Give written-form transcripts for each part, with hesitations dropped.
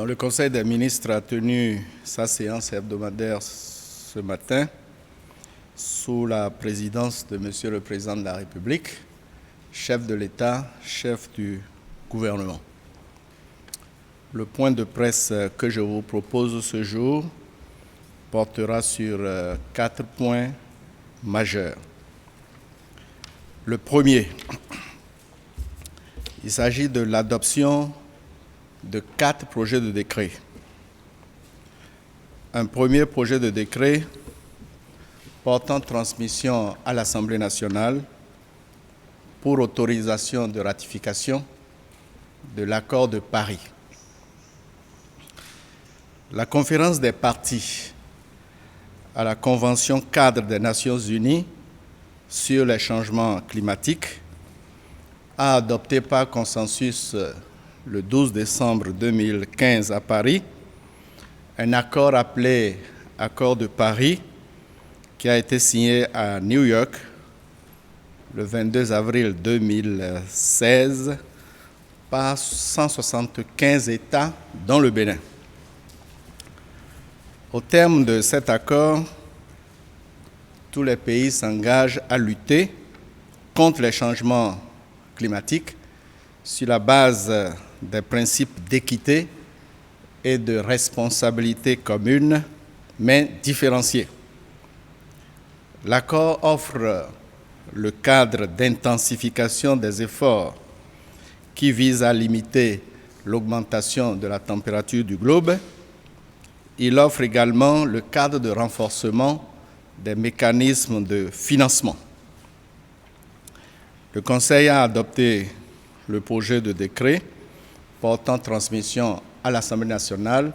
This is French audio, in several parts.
Le Conseil des ministres a tenu sa séance hebdomadaire ce matin sous la présidence de Monsieur le Président de la République, chef de l'État, chef du gouvernement. Le point de presse que je vous propose ce jour portera sur 4 points majeurs. Le premier, il s'agit de l'adoption de 4 projets de décret. Un premier projet de décret portant transmission à l'Assemblée nationale pour autorisation de ratification de l'accord de Paris. La conférence des parties à la Convention cadre des Nations unies sur les changements climatiques a adopté par consensus le 12 décembre 2015 à Paris un accord appelé Accord de Paris qui a été signé à New York le 22 avril 2016 par 175 États dont le Bénin. Au terme de cet accord, tous les pays s'engagent à lutter contre les changements climatiques sur la base des principes d'équité et de responsabilité commune, mais différenciés. L'accord offre le cadre d'intensification des efforts qui vise à limiter l'augmentation de la température du globe. Il offre également le cadre de renforcement des mécanismes de financement. Le Conseil a adopté le projet de décret portant transmission à l'Assemblée nationale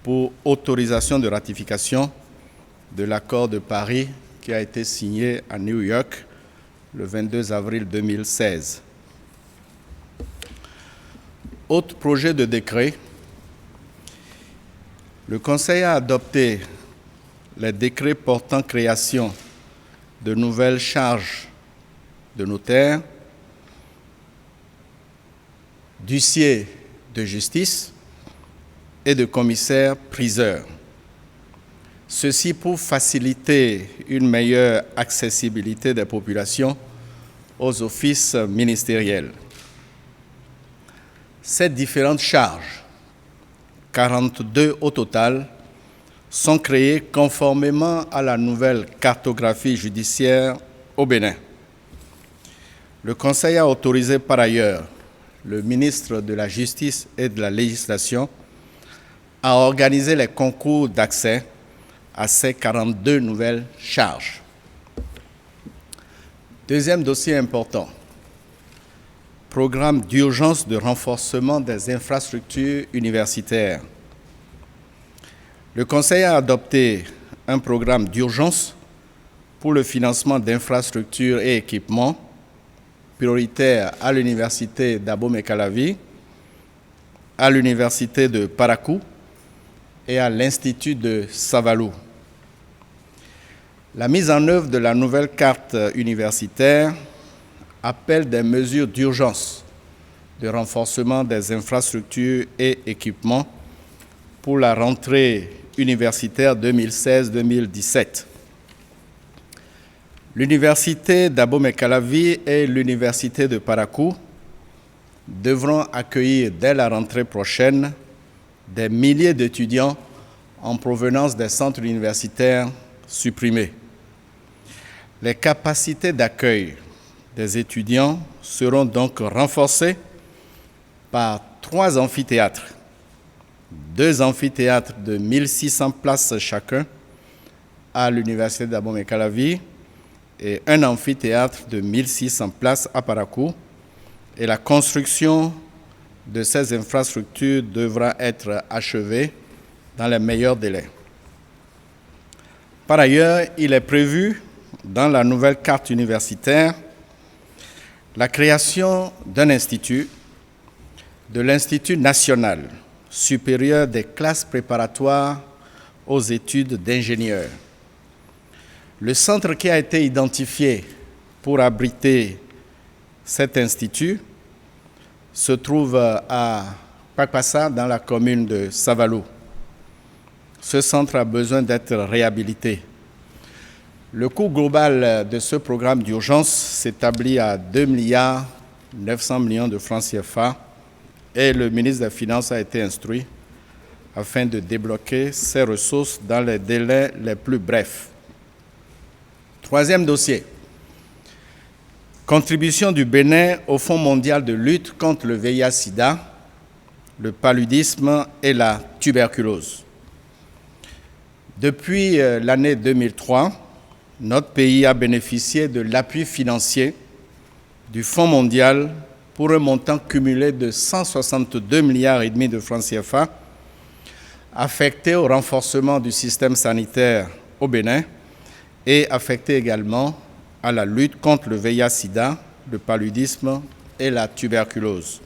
pour autorisation de ratification de l'accord de Paris qui a été signé à New York le 22 avril 2016. Autre projet de décret, le Conseil a adopté les décrets portant création de nouvelles charges de notaires, d'huissiers de justice et de commissaires priseurs. Ceci pour faciliter une meilleure accessibilité des populations aux offices ministériels. Ces différentes charges, 42 au total, sont créées conformément à la nouvelle cartographie judiciaire au Bénin. Le Conseil a autorisé par ailleurs le ministre de la Justice et de la Législation à organiser les concours d'accès à ces 42 nouvelles charges. Deuxième dossier important, programme d'urgence de renforcement des infrastructures universitaires. Le Conseil a adopté un programme d'urgence pour le financement d'infrastructures et équipements prioritaires à l'Université d'Abomey-Calavi, à l'Université de Parakou et à l'Institut de Savalou. La mise en œuvre de la nouvelle carte universitaire appelle des mesures d'urgence de renforcement des infrastructures et équipements pour la rentrée universitaire 2016-2017. L'Université d'Abomey-Calavi et l'Université de Parakou devront accueillir dès la rentrée prochaine des milliers d'étudiants en provenance des centres universitaires supprimés. Les capacités d'accueil des étudiants seront donc renforcées par 3 amphithéâtres, 2 amphithéâtres de 1600 places chacun à l'Université d'Abomey-Calavi et un amphithéâtre de 1600 places à Parakou, et la construction de ces infrastructures devra être achevée dans les meilleurs délais. Par ailleurs, il est prévu dans la nouvelle carte universitaire la création d'un institut, de l'Institut national supérieur des classes préparatoires aux études d'ingénieurs. Le centre qui a été identifié pour abriter cet institut se trouve à Pakpassa, dans la commune de Savalou. Ce centre a besoin d'être réhabilité. Le coût global de ce programme d'urgence s'établit à 2,9 milliards de francs CFA et le ministre des Finances a été instruit afin de débloquer ces ressources dans les délais les plus brefs. Troisième dossier. Contribution du Bénin au Fonds mondial de lutte contre le VIH-Sida, le paludisme et la tuberculose. Depuis l'année 2003, notre pays a bénéficié de l'appui financier du Fonds mondial pour un montant cumulé de 162,5 milliards de francs CFA affecté au renforcement du système sanitaire au Bénin et affecté également à la lutte contre le VIH-Sida, le paludisme et la tuberculose.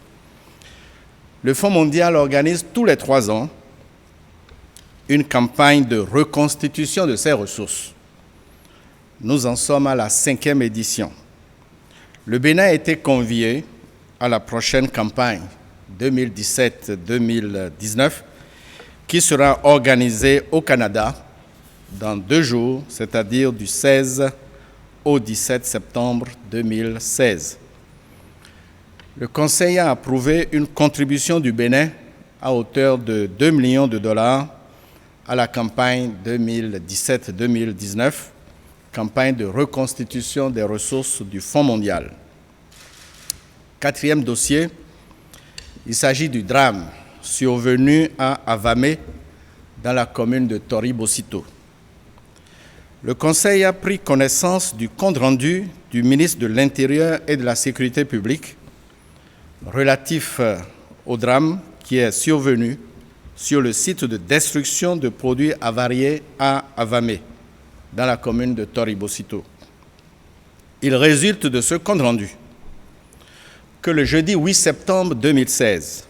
Le Fonds mondial organise tous les 3 ans une campagne de reconstitution de ses ressources. Nous en sommes à la 5e édition. Le Bénin a été convié à la prochaine campagne 2017-2019 qui sera organisée au Canada dans 2 jours, c'est-à-dire du 16 au 17 septembre 2016. Le Conseil a approuvé une contribution du Bénin à hauteur de 2 millions de dollars à la campagne 2017-2019, campagne de reconstitution des ressources du Fonds mondial. 4e dossier, il s'agit du drame survenu à Avamé, dans la commune de Tori-Bosito. Le Conseil a pris connaissance du compte-rendu du ministre de l'Intérieur et de la Sécurité publique relatif au drame qui est survenu sur le site de destruction de produits avariés à Avamé, dans la commune de Tori-Bosito. Il résulte de ce compte-rendu que le jeudi 8 septembre 2016,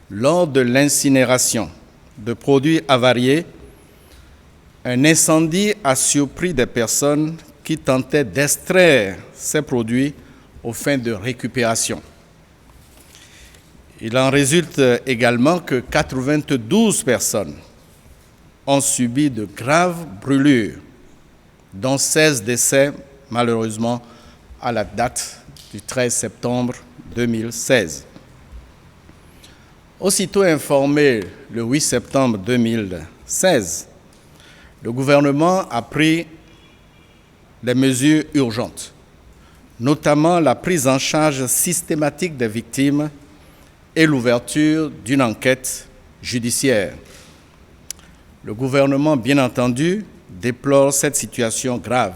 lors de l'incinération de produits avariés, un incendie a surpris des personnes qui tentaient d'extraire ces produits aux fins de récupération. Il en résulte également que 92 personnes ont subi de graves brûlures, dont 16 décès, malheureusement, à la date du 13 septembre 2016. Aussitôt informé le 8 septembre 2016, le gouvernement a pris des mesures urgentes, notamment la prise en charge systématique des victimes et l'ouverture d'une enquête judiciaire. Le gouvernement, bien entendu, déplore cette situation grave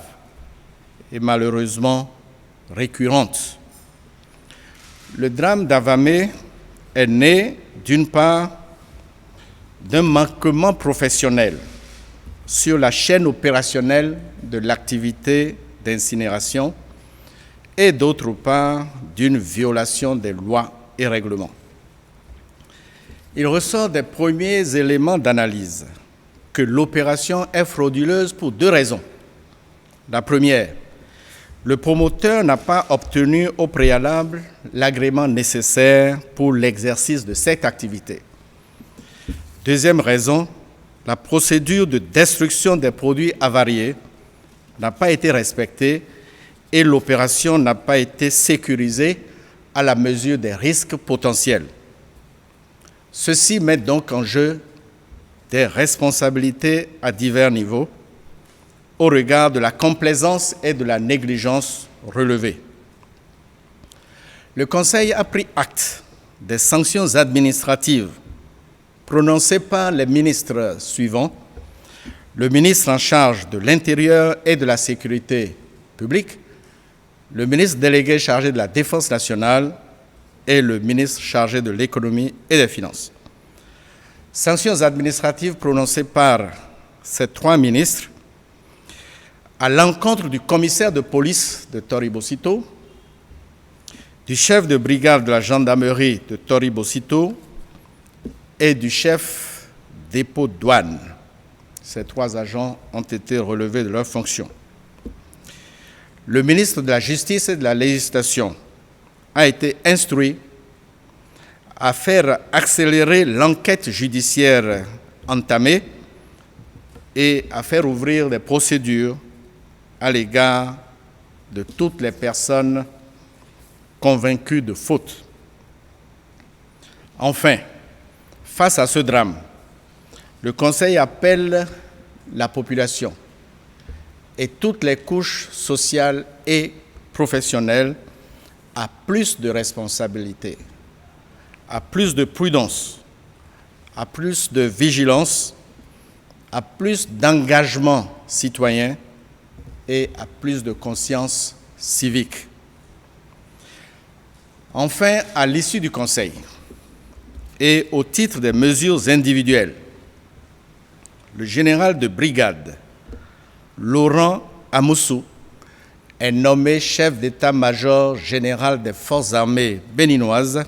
et malheureusement récurrente. Le drame d'Avamé est né, d'une part, d'un manquement professionnel sur la chaîne opérationnelle de l'activité d'incinération et, d'autre part, d'une violation des lois et règlements. Il ressort des premiers éléments d'analyse que l'opération est frauduleuse pour 2 raisons. La première, le promoteur n'a pas obtenu au préalable l'agrément nécessaire pour l'exercice de cette activité. Deuxième raison, la procédure de destruction des produits avariés n'a pas été respectée et l'opération n'a pas été sécurisée à la mesure des risques potentiels. Ceci met donc en jeu des responsabilités à divers niveaux au regard de la complaisance et de la négligence relevées. Le Conseil a pris acte des sanctions administratives prononcées par les ministres suivants: le ministre en charge de l'Intérieur et de la Sécurité publique, le ministre délégué chargé de la Défense nationale et le ministre chargé de l'Économie et des Finances. Sanctions administratives prononcées par ces 3 ministres à l'encontre du commissaire de police de Tori-Bosito, du chef de brigade de la gendarmerie de Tori-Bosito et du chef dépôt de douane. Ces 3 agents ont été relevés de leurs fonctions. Le ministre de la Justice et de la Législation a été instruit à faire accélérer l'enquête judiciaire entamée et à faire ouvrir des procédures à l'égard de toutes les personnes convaincues de faute. Enfin, face à ce drame, le Conseil appelle la population et toutes les couches sociales et professionnelles à plus de responsabilité, à plus de prudence, à plus de vigilance, à plus d'engagement citoyen et à plus de conscience civique. Enfin, à l'issue du Conseil et au titre des mesures individuelles, le général de brigade Laurent Amoussou est nommé chef d'état-major général des forces armées béninoises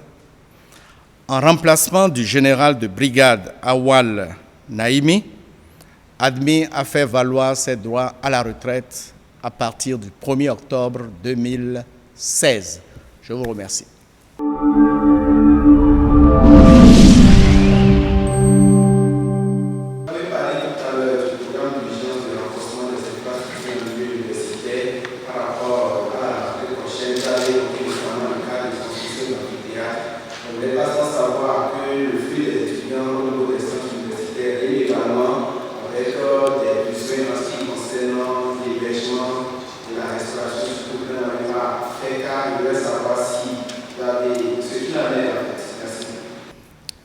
en remplacement du général de brigade Awal Naïmi, admis à faire valoir ses droits à la retraite à partir du 1er octobre 2016. Je vous remercie.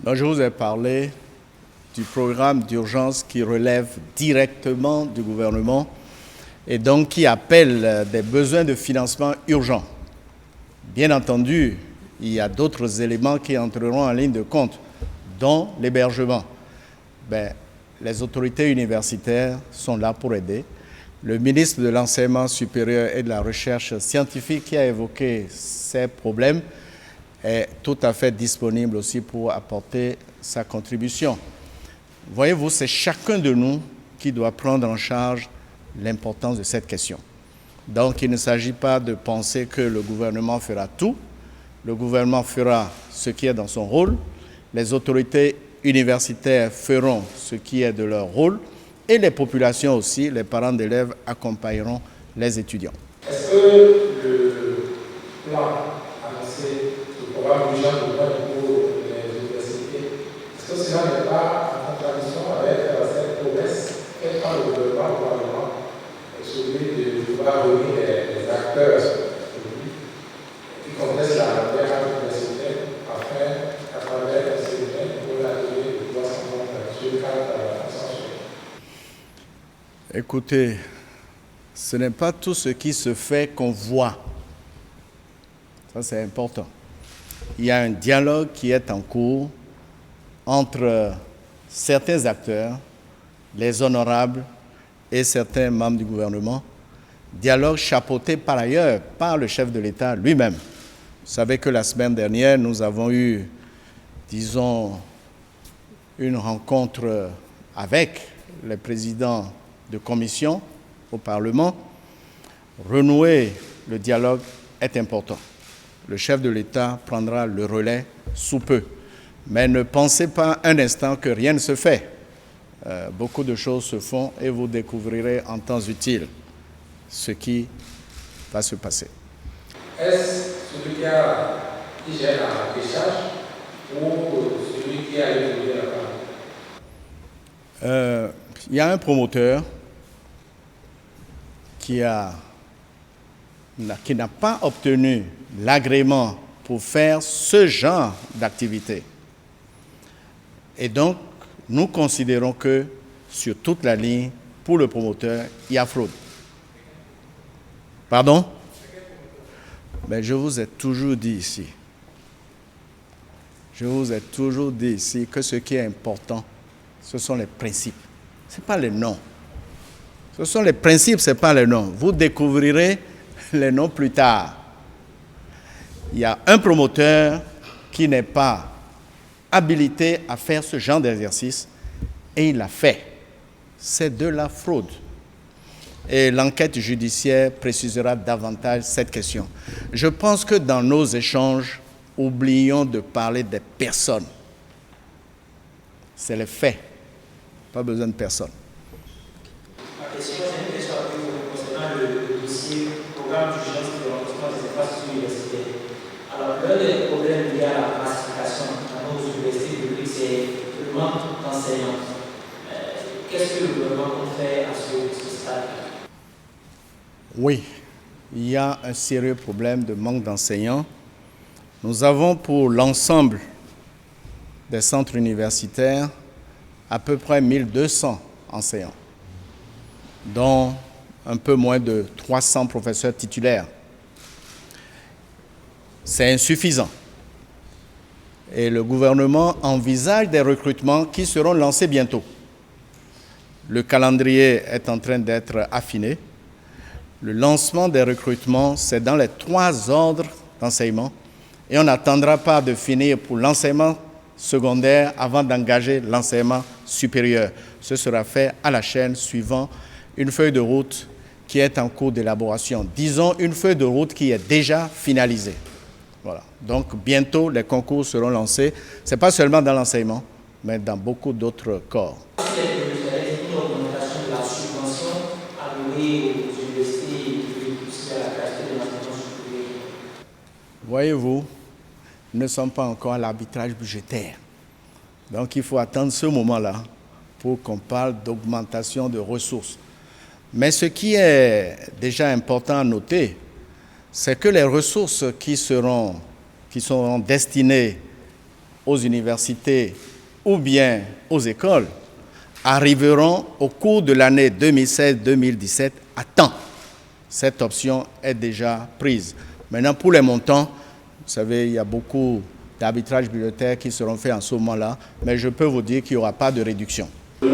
Donc, je vous ai parlé du programme d'urgence qui relève directement du gouvernement et donc qui appelle des besoins de financement urgents. Bien entendu, il y a d'autres éléments qui entreront en ligne de compte, dont l'hébergement. Les autorités universitaires sont là pour aider. Le ministre de l'Enseignement supérieur et de la Recherche scientifique qui a évoqué ces problèmes est tout à fait disponible aussi pour apporter sa contribution. Voyez-vous, c'est chacun de nous qui doit prendre en charge l'importance de cette question. Donc, il ne s'agit pas de penser que le gouvernement fera tout. Le gouvernement fera ce qui est dans son rôle. Les autorités universitaires feront ce qui est de leur rôle. Et les populations aussi, les parents d'élèves, accompagneront les étudiants. Est-ce que le plan annoncé, le programme d'urgence de droit pour les universités, est-ce que cela n'est pas en contradiction avec cette promesse faite par le gouvernement au Parlement, celui de pouvoir réunir les acteurs qui contestent la guerre universitaire afin, à travers un séminaire, pour l'atelier de pouvoir s'entendre sur le cadre de la censure? Écoutez, ce n'est pas tout ce qui se fait qu'on voit. Ça, c'est important. Il y a un dialogue qui est en cours entre certains acteurs, les honorables et certains membres du gouvernement. Dialogue chapeauté par ailleurs par le chef de l'État lui-même. Vous savez que la semaine dernière, nous avons eu, disons, une rencontre avec les présidents de commission au Parlement. Renouer le dialogue est important. Le chef de l'État prendra le relais sous peu. Mais ne pensez pas un instant que rien ne se fait. Beaucoup de choses se font et vous découvrirez en temps utile ce qui va se passer. Est-ce celui qui gère la décharge ou celui qui a évolué la part? Il y a un promoteur qui n'a pas obtenu l'agrément pour faire ce genre d'activité. Et donc, nous considérons que sur toute la ligne, pour le promoteur, il y a fraude. Pardon? Mais je vous ai toujours dit ici, que ce qui est important, ce sont les principes. Ce n'est pas les noms. Ce sont les principes, ce n'est pas les noms. Vous découvrirez les noms plus tard. Il y a un promoteur qui n'est pas habilité à faire ce genre d'exercice et il l'a fait. C'est de la fraude. Et l'enquête judiciaire précisera davantage cette question. Je pense que dans nos échanges, oublions de parler des personnes. C'est les faits. Pas besoin de personne. Ma question, j'ai une question à vous concernant le dossier programme d'urgence de renforcement des infrastructures universitaires. Alors, l'un des problèmes liés à la massification dans nos universités publiques, c'est le manque d'enseignants. Qu'est-ce que le gouvernement compte faire à ce stade? Oui, il y a un sérieux problème de manque d'enseignants. Nous avons pour l'ensemble des centres universitaires à peu près 1200 enseignants, dont un peu moins de 300 professeurs titulaires. C'est insuffisant. Et le gouvernement envisage des recrutements qui seront lancés bientôt. Le calendrier est en train d'être affiné. Le lancement des recrutements, c'est dans les 3 ordres d'enseignement. Et on n'attendra pas de finir pour l'enseignement secondaire avant d'engager l'enseignement supérieur. Ce sera fait à la chaîne suivant une feuille de route qui est en cours d'élaboration. Disons une feuille de route qui est déjà finalisée. Voilà. Donc bientôt les concours seront lancés. Ce n'est pas seulement dans l'enseignement, mais dans beaucoup d'autres corps. Une augmentation de la subvention allouée aux universités et à la qualité de l'enseignement supérieur. Voyez-vous, nous ne sommes pas encore à l'arbitrage budgétaire. Donc il faut attendre ce moment-là pour qu'on parle d'augmentation de ressources. Mais ce qui est déjà important à noter, c'est que les ressources qui seront destinées aux universités ou bien aux écoles arriveront au cours de l'année 2016-2017 à temps. Cette option est déjà prise. Maintenant, pour les montants, vous savez, il y a beaucoup d'arbitrages budgétaires qui seront faits en ce moment-là, mais je peux vous dire qu'il n'y aura pas de réduction. Je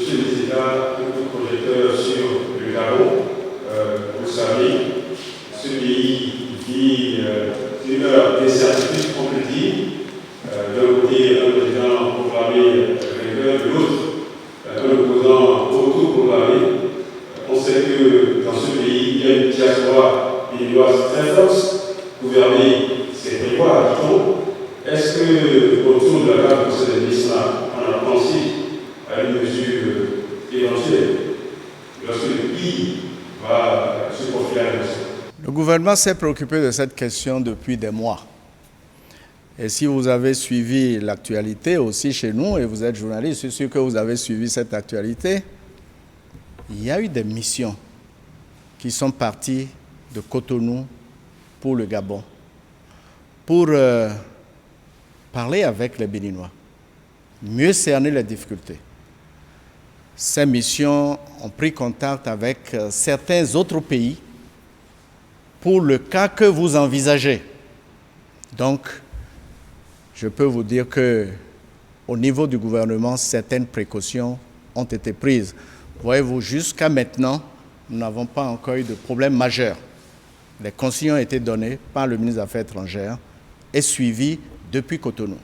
suis visiteur de projecteur sur le Gabon. Vous savez, ce pays vit une heure d'incertitude, on peut dire. D'un côté, un président proclamé vainqueur, de l'autre, un opposant autoproclamé. On sait que dans ce pays, il y a une diaspora béninoise très forte, gouverner ses territoires, dit-on. Est-ce que, autour de la table de ces ministres-là, on a pensé à une mesure éventuelle lorsque le pays va se confier à l'élection? Le gouvernement s'est préoccupé de cette question depuis des mois. Et si vous avez suivi l'actualité aussi chez nous, et vous êtes journaliste, je suis sûr que vous avez suivi cette actualité, il y a eu des missions qui sont parties de Cotonou pour le Gabon, pour parler avec les Béninois, mieux cerner les difficultés. Ces missions ont pris contact avec certains autres pays pour le cas que vous envisagez. Donc, je peux vous dire qu'au niveau du gouvernement, certaines précautions ont été prises. Voyez-vous, jusqu'à maintenant, nous n'avons pas encore eu de problème majeur. Les consignes ont été données par le ministre des Affaires étrangères et suivies depuis Cotonou.